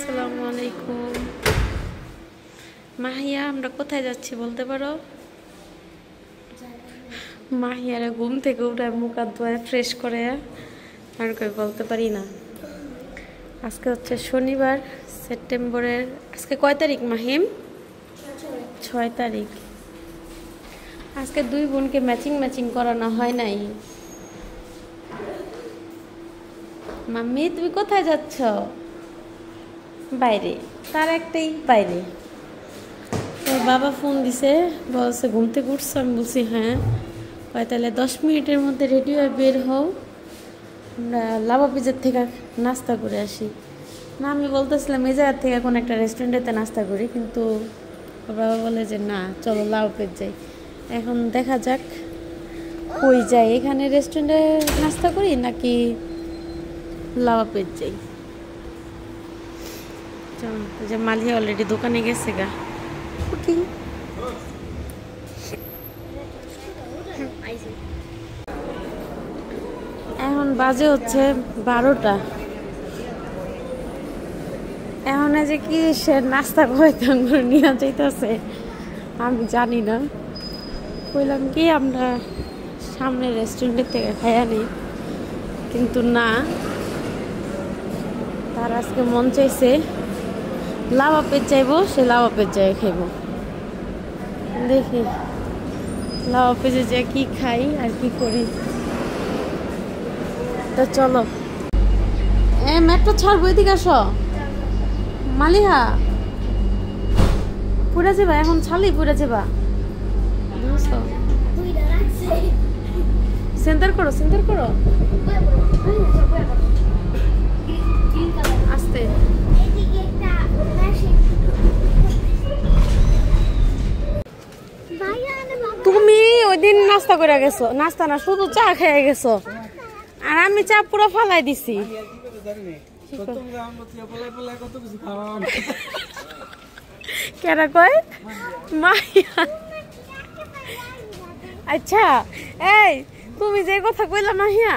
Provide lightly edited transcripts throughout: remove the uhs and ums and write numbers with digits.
আসসালামু আলাইকুম। মাহিয়া, আমরা কোথায় যাচ্ছি বলতে পারো? মাহিয়ারে ঘুম থেকে উঠে মুখ হাত ধোয়া ফ্রেশ করে আর কই বলতে পারি না। আজকে হচ্ছে শনিবার, সেপ্টেম্বরের আজকে কয় তারিখ মাহিম? 6 তারিখ। আজকে দুই বোনকে ম্যাচিং ম্যাচিং করানো হয় নাই। মাম্মি তুমি কোথায় যাচ্ছ? বাইরে। তার একটাই বাইরে। ওর বাবা ফোন দিছে, বলছে ঘুম থেকে উঠছো? আমি বলছি হ্যাঁ। কয় তাহলে 10 মিনিটের মধ্যে রেডি হয়ে বের হও, আমরা লাভা পিজার থেকে নাস্তা করে আসি। না, আমি বলতেছিলাম এই জায়গার থেকে কোনো একটা রেস্টুরেন্টেতে নাস্তা করি, কিন্তু ওর বাবা বলে যে না চলো লাভা পিজ যাই। এখন দেখা যাক কই যাই, এখানে রেস্টুরেন্টে নাস্তা করি নাকি লাভা পিজ যাই। চলো, যে মালিয়া অলরেডি দোকানে গেছে গা। উঠি। এখন বাজে হচ্ছে 12টা। এখন যে কি সে নাস্তা করে নিয়ে যাইতেছে আমি জানি না। কইলাম কি আমরা সামনে রেস্টুরেন্টের থেকে খাইয়া নিই, কিন্তু না, তার আজকে মন চাইছে লাভা পেজ চাইবো, সে লাভা পেজ যাই খাইব। দেখি লাভা পেজে যে কি খাই আর কি করি। তো চলো, মেট্রো ছাড়বো, এদিকে আসো। মালিহা পুরা যাবা, এখন ছাড়লেই পুরা যাবা। সেন্টার করো, সেন্টার করো, আস্তে। তুমি ওই দিন নাস্তা করে গেছো, নাস্তা না শুধু চা খেয়ে গেছো, আর আমি চা পুরো ফালাই দিছি। কেরা কয় মাইয়া? আচ্ছা, এই তুমি যে কথা কইলা মাহিয়া,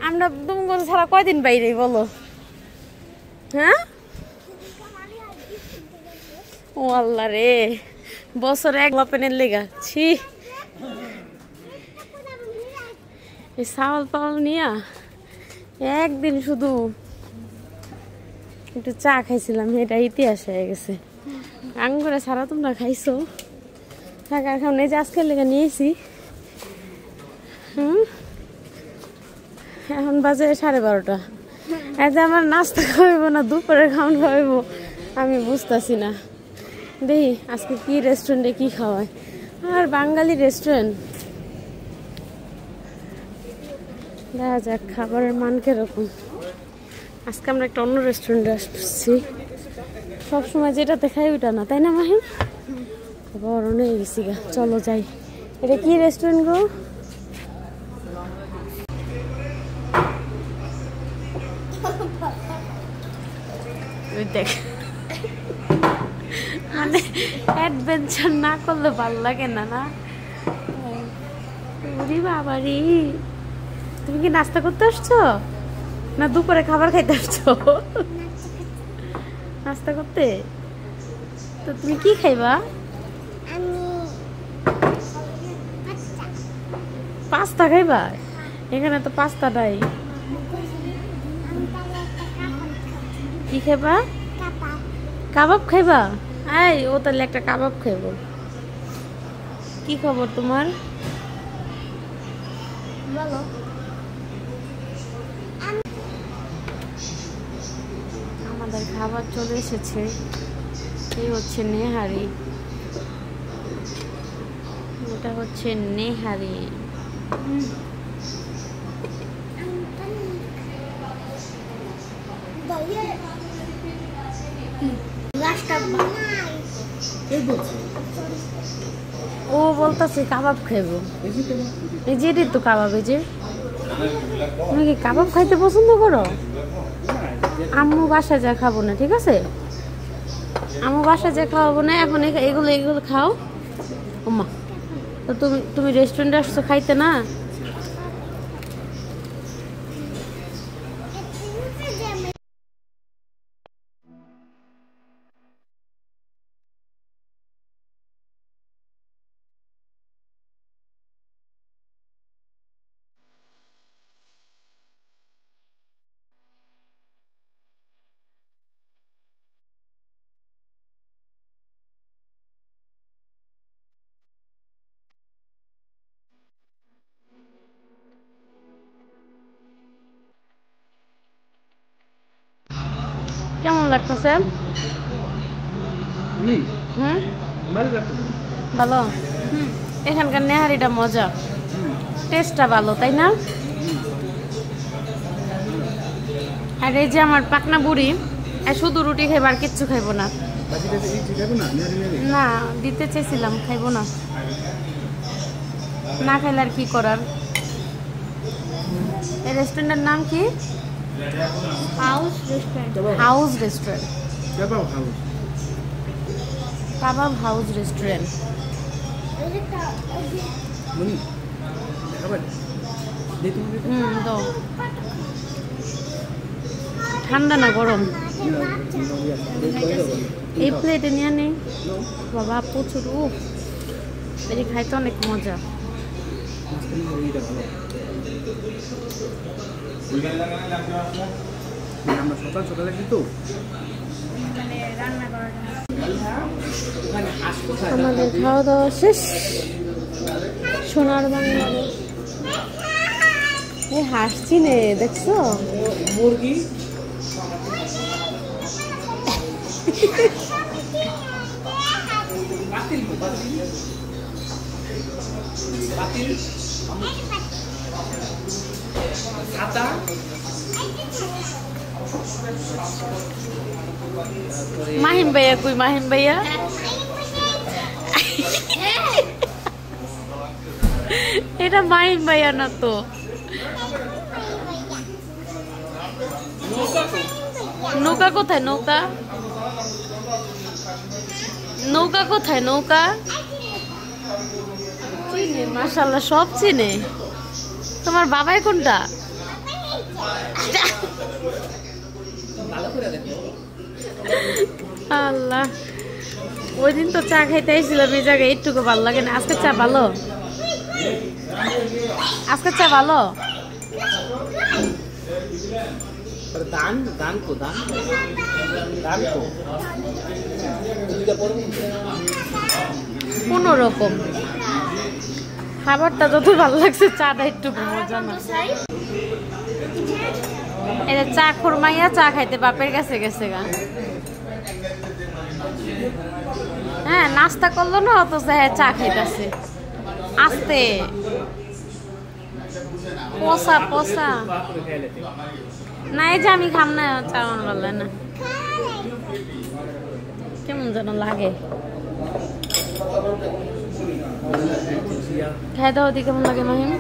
আমরা তুমি কথা ছাড়া কয়দিন বাইরে বলো? হ্যাঁ, ও আল্লাহ রে, বছরে এক লাপেনের লেগা। ছি, এই চাউল পাউল নিয়া একদিন শুধু একটু চা খাইছিলাম, এটা ইতিহাস হয়ে গেছে। আঙ্গুরে ছাড়া তোমরা খাইছো, থাকার খাওয়া যে আজকের লেগে নিয়েছি। এখন বাজে 12:30। এই যে আমার নাস্তা খাওয়াইব না দুপুরে খাওয়ান খাওয়াইব আমি বুঝতেছি না। দেখি আজকে কি রেস্টুরেন্টে কি খাওয়ায়। আর বাঙালি রেস্টুরেন্ট, দেখা যাক খাবারের মান কিরকম। আজকে আমরা একটা অন্য রেস্টুরেন্টে আসছি, সবসময় যেটাতে খাই ওইটা না, তাই না মাহিম? বড় নিয়ে গেছি গা, চলো যাই। এটা কি রেস্টুরেন্ট গো? দেখ, মানে অ্যাডভেঞ্চার না করলে ভালো লাগে না। না বাবারি, তুমি কি নাস্তা করতে আসছো না দুপুরে খাবার খাইতে আসছো? নাস্তা করতে। তো তুমি কি খাইবা? পাস্তা খাইবা? এখানে তো পাস্তা নাই। কি খাইবা? কাবাব খাইবা? এই ও তাহলে একটা কাবাব খাইব। কি খবর তোমার? বলো। আমাদের খাবার চলে এসেছে। এই হচ্ছে নেহারি, এটা হচ্ছে নেহারি। ও বলতেছে কাবাব খাইব। এই যে এটাই তো কাবাব। এই যে তুমি কি কাবাব খাইতে পছন্দ করো? আম্মু বাসায় যা খাবো না, ঠিক আছে? আম্মু বাসায় যা খাওয়াবো না, এখন এগুলো এগুলো খাও। ওমা, তো তুমি রেস্টুরেন্টে আসছো খাইতে না? কেমন লাগতেছে? ভালো। এখানকার নেহারিটা মজা, টেস্টটা ভালো, তাই না? আর এই যে আমার পাকনা বুড়ি শুধু রুটি খাইব, আর কিচ্ছু খাইব না। না দিতে চেয়েছিলাম, খাইব না। না খাইলে আর কি করার। এই রেস্টুরেন্টের নাম কি? House restaurant. হাউস রেস্টুরেন্ট, কাবাব হাউস রেস্টুরেন্ট। দাও। ঠান্ডা না গরম? এই প্লেটে নিয়ে নেই বাবা, প্রচুর। এটি খাইতে অনেক মজা। আমাদের খাওয়া দাওয়া শেষ। সোনার বাংলাদেশ। এই হাসছি নে, দেখছো? মুরগি মাহিম ভাইয়া কই? মাহিম ভাইয়া এটা মাহিম ভাইয়া না তো। নৌকা কোথায়? নৌকা নৌকা কোথায়? নৌকা চিনে, মাশাআল্লাহ সব চিনে। তোমার বাবাই কোনটা? আল্লাহ, ওই দিন তো চা খাইতে আইছিলাম এই জায়গায়, একটুকু ভালো লাগে না। আজকে চা ভালো? আজকে চা ভালো? কোনো রকম খাবারটা যত ভালো লাগছে, চাটা একটু মজা না। এটা চা খুরমাইয়া চা খাইতে বাপের কাছে গেছে গা। হ্যাঁ, নাস্তা করলো না অথচ হ্যাঁ চা খাইতেছে। আস্তে পোষা পোষা না, এই যে আমি খাম না চা, বললে না কেমন যেন লাগে। খাই দাও দি, কেমন লাগে মাহিম?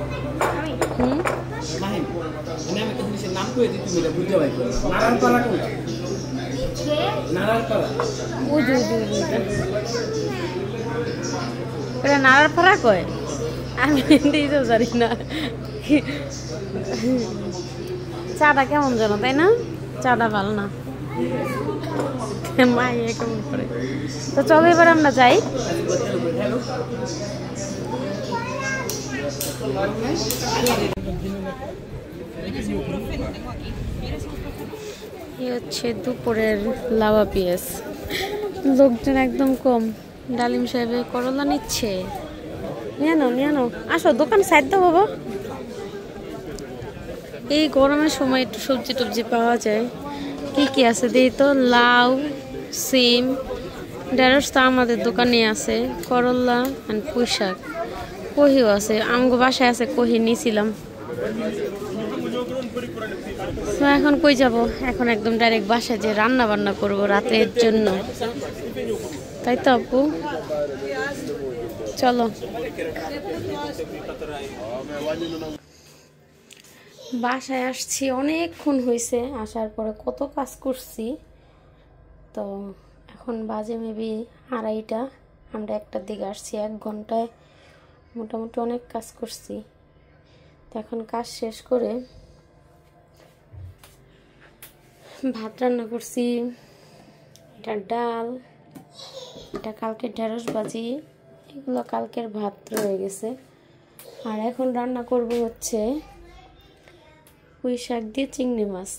নাড়ার পাড়া কয়, আমি দিতেও জানি না। চাটা কেমন যেন, তাই না? চাটা ভালো না। মাইয়া কেমন করে। তো চলো এবার আমরা যাই। এই হচ্ছে দুপুরের লাভা পেঁয়াজ। লোকজন একদম কম। ডালিম সাহেবের করলা নিচ্ছে। নিয়ে নাও, নিয়ে নাও। আসো, দোকান সাইড দাও বাবা। এই গরমের সময় একটু সবজি টবজি পাওয়া যায়। কি কি আছে দিই তো? লাউ, সিম, ঢেঁড়স তো আমাদের দোকানে আছে, করলা আর পুঁই শাক, কহিও আছে। আমগো বাসায় আছে কহি, নিয়েছিলাম। তো এখন কই যাব? এখন একদম ডাইরেক্ট বাসায় যে রান্না বান্না করবো রাতের জন্য, তাই তো আপু? চলো। বাসায় আসছি, অনেকক্ষণ হয়েছে আসার পরে, কত কাজ করছি। তো এখন বাজে মেবি 2:30। আমরা 1টার দিকে আসছি, 1 ঘন্টায় মোটামুটি অনেক কাজ করছি। তো এখন কাজ শেষ করে ভাত রান্না করছি। এটা ডাল, এটা কালকের ঢেঁড়স ভাজি, এগুলো কালকের ভাত রয়ে গেছে। আর এখন রান্না করব হচ্ছে পুঁই শাক দিয়ে চিংড়ি মাছ।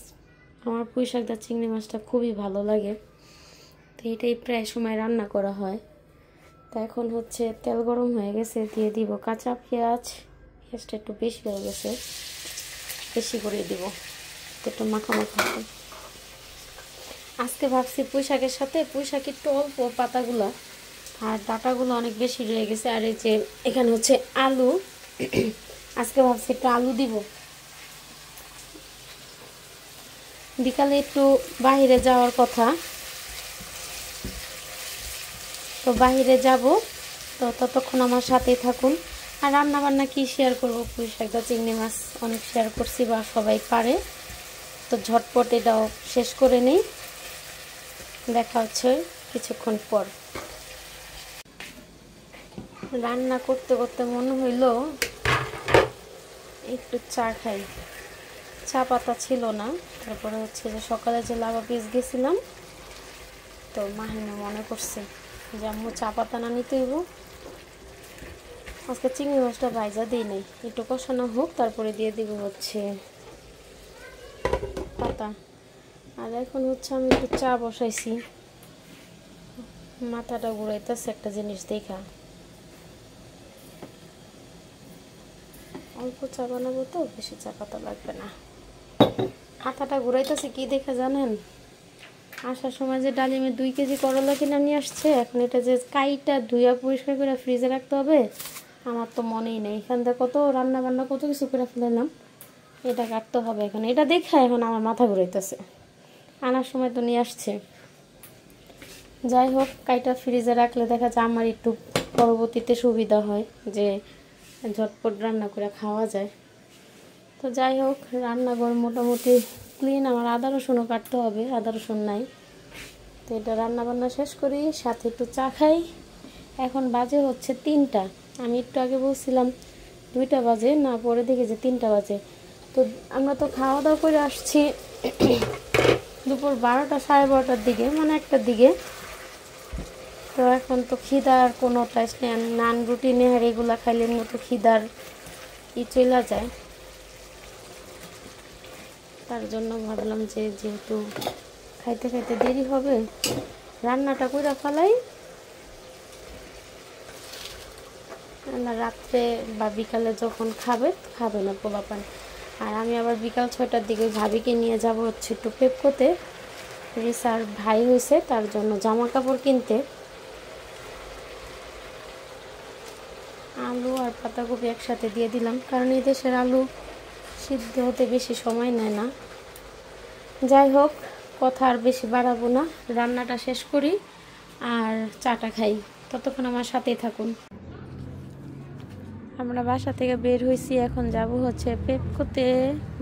আমার পুঁই শাক দিয়ে চিংড়ি মাছটা খুবই ভালো লাগে, তো এটাই প্রায় সময় রান্না করা হয়। তো এখন হচ্ছে তেল গরম হয়ে গেছে, দিয়ে দিব কাঁচা পেঁয়াজ। পেঁয়াজটা একটু বেশি হয়ে গেছে, বেশি করে দিব, একটু মাখা মাখা। আজকে ভাবছি পুঁই শাকের সাথে পুঁই শাক একটু অল্প পাতাগুলো আর ডাঁটাগুলো অনেক বেশি রয়ে গেছে। আর এই যে এখানে হচ্ছে আলু, আজকে ভাবছি একটু আলু দিব। বিকালে একটু বাইরে যাওয়ার কথা, তো বাইরে যাব, তো ততক্ষণ আমার সাথেই থাকুন। আর রান্না বান্না কি শেয়ার করবো, পুঁই শাকটা চিংড়ি মাছ অনেক শেয়ার করছি বা সবাই পারে, তো ঝটপট এটাও শেষ করে নেই। দেখা হচ্ছে কিছুক্ষণ পর। রান্না করতে করতে মনে হইল একটু চা খাই, চা পাতা ছিল না। তারপরে হচ্ছে যে সকালে যে লাভা পিস গেছিলাম, তো মাহিনা মনে করছে যে আম্মু চা পাতা না নিতে হইব। আজকে চিংড়ি মাছটা ভাইজা দিই নাই, একটু কষানো হোক, তারপরে দিয়ে দিব হচ্ছে পাতা। আর এখন হচ্ছে আমি একটু চা বসাইছি, মাথাটা ঘুরাইতেছে একটা জিনিস দেখা। অল্প চা বানাবো তো, বেশি চা পাতা লাগবে না। মাথাটা ঘুরাইতেছে কি দেখে জানেন, আসার সময় যে ডালিমে 2 কেজি করলা কিনে নিয়ে আসছে, এখন এটা যে কাইটা ধুইয়া পরিষ্কার করে ফ্রিজে রাখতে হবে, আমার তো মনেই নেই। এখান থেকে কত রান্না বান্না কত কিছু করে ফেলাম, এটা কাটতে হবে এখন। এটা দেখে এখন আমার মাথা ঘুরাইতেছে, আনার সময় তো নিয়ে আসছে। যাই হোক, কাইটা ফ্রিজে রাখলে দেখা যায় আমার একটু পরবর্তীতে সুবিধা হয়, যে ঝটপট রান্না করে খাওয়া যায়। তো যাই হোক, রান্নাঘর মোটামুটি ক্লিন। আমার আদা রসুনও কাটতে হবে, আদা রসুন নাই। তো এটা রান্না বান্না শেষ করি, সাথে একটু চা খাই। এখন বাজে হচ্ছে 3টা। আমি একটু আগে বলছিলাম 2টা বাজে, না পরে দেখি যে 3টা বাজে। তো আমরা তো খাওয়া দাওয়া করে আসছি দুপুর 12টা সাড়ে 12টার দিকে, মানে 1টার দিকে। তো এখন তো খিদার কোনো টাইস নেই, নান রুটি নেহার এগুলা খাইলে মতো খিদার চলে যায়। তার জন্য ভাবলাম যে যেহেতু খাইতে খাইতে দেরি হবে, রান্নাটা কইরা ফেলাই, রাত্রে বা বিকালে যখন খাবে না পোলাপান। আর আমি আবার বিকাল 6টার দিকে ভাবিকে নিয়ে যাব হচ্ছে একটু পেপকোতে, রিসার ভাই হয়েছে, তার জন্য জামা কাপড় কিনতে। আলু আর পাতাকপি একসাথে দিয়ে দিলাম, কারণ এই দেশের আলু সিদ্ধ হতে বেশি সময় নেয় না। যাই হোক, কথা আর বেশি বাড়াবো না, রান্নাটা শেষ করি আর চাটা খাই। ততক্ষণ আমার সাথেই থাকুন। আমরা বাসা থেকে বের হয়েছি, এখন যাব হচ্ছে পেপকোতে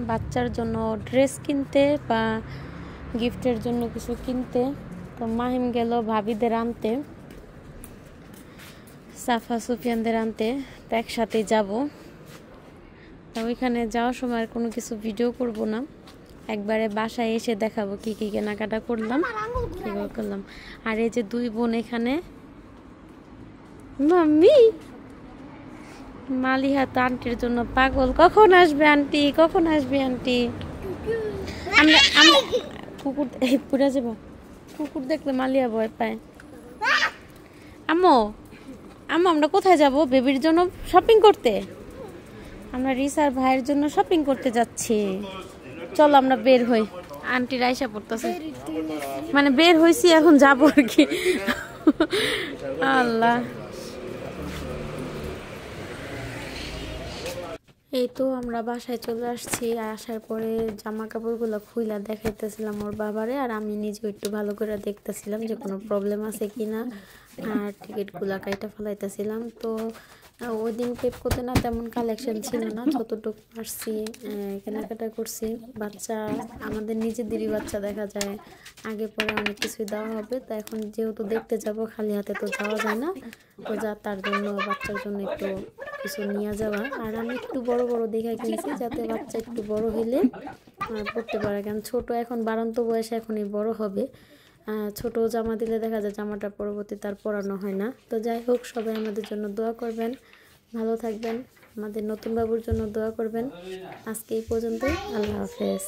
বাচ্চার জন্য ড্রেস কিনতে বা গিফটের জন্য কিছু কিনতে। তো মাহিম গেল ভাবিদের আনতে, সাফা সুফিয়ানদের আনতে, তো একসাথেই যাব। তো ওইখানে যাওয়ার সময় আর কোনো কিছু ভিডিও করব না, একবারে বাসায় এসে দেখাবো কি কি কেনাকাটা করলাম, কীভাবে করলাম। আর এই যে 2 বোন এখানে, মাম্মি মালিহা তো আন্টির জন্য পাগল, কখন আসবে আন্টি, কখন আসবে আন্টি। আমরা কুকুর পুরা যাবো, কুকুর দেখলে মালিয়া ভয় পায়। আম্মু আম্মু আমরা কোথায় যাব? বেবির জন্য শপিং করতে। আমরা রিসার ভাইয়ের জন্য শপিং করতে যাচ্ছি, চলো আমরা বের হই। আন্টি রাইসা পড়তেছে, মানে বের হইছি, এখন যাবো আর কি। আল্লাহ, এই তো আমরা বাসায় চলে আসছি। আর আসার পরে জামা কাপড়গুলো খুইলা দেখাইতেছিলাম ওর বাবারে, আর আমি নিজেও একটু ভালো করে দেখতেছিলাম যে কোনো প্রবলেম আছে কিনা, আর টিকিটগুলো কাইটা ফেলাইতেছিলাম। তো ওই দিন পেপকোতে না তেমন কালেকশন ছিল না, যতটুকু পারছি কেনাকাটা করছি। বাচ্চা আমাদের নিজেদেরই বাচ্চা, দেখা যায় আগে পরে অনেক কিছুই দেওয়া হবে। তো এখন যেহেতু দেখতে যাব, খালি হাতে তো যাওয়া যায় না, তো তার জন্য বাচ্চার জন্য একটু কিছু নিয়ে যাওয়া। আর আমি একটু বড় বড় দেখে কিনছি, যাতে বাচ্চা একটু বড় হইলে পড়তে পারে, কারণ ছোট এখন বাড়ন্ত বয়সে এখনই বড় হবে। ছোট জামা দিলে দেখা যায় জামাটা পরবর্তী তার পরানো হয় না। তো যাই হোক, সবাই আমাদের জন্য দোয়া করবেন, ভালো থাকবেন, আমাদের নতুন বাবুর জন্য দোয়া করবেন। আজকে এই পর্যন্তই, আল্লাহ হাফেজ।